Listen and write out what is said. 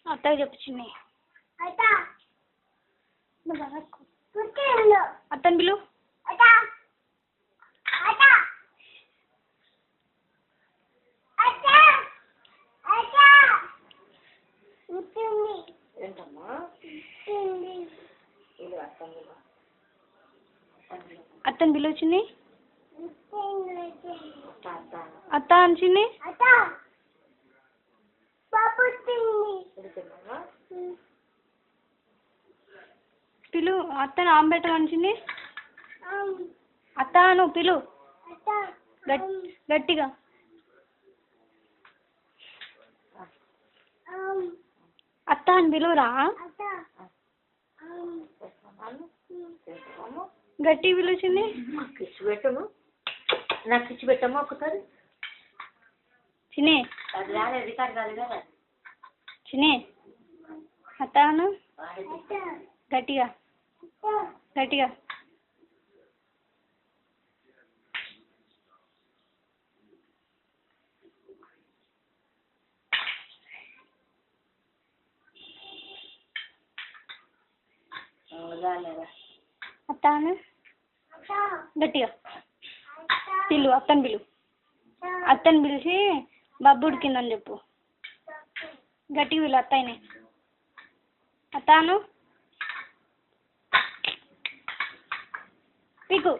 అత్తకి చెప్పు చిన్ని. అత్తని పిలు. అత్తని పిలు చిన్ని. అత్త అని చిన్ని. పిలు అత్తని ఆంబెట్టమని చిన్ని. అత్త అను పిలు గట్టిగా. అత్త అని పిలువురా. గట్టి పిలు చిన్ని. నాకు ఇచ్చి పెట్టమ్మా ఒకసారి. చిన్ని చిన్ని అత్త అను గట్టిగా గట్టిగా. అత్త అను గట్టిగా పిలు. అత్తని పిలు. అత్తని పిలిచి బబ్బు ఉడికిందని చెప్పు. గట్టిగా పిలు అత్తయ్యని. అత్తాను పీకు.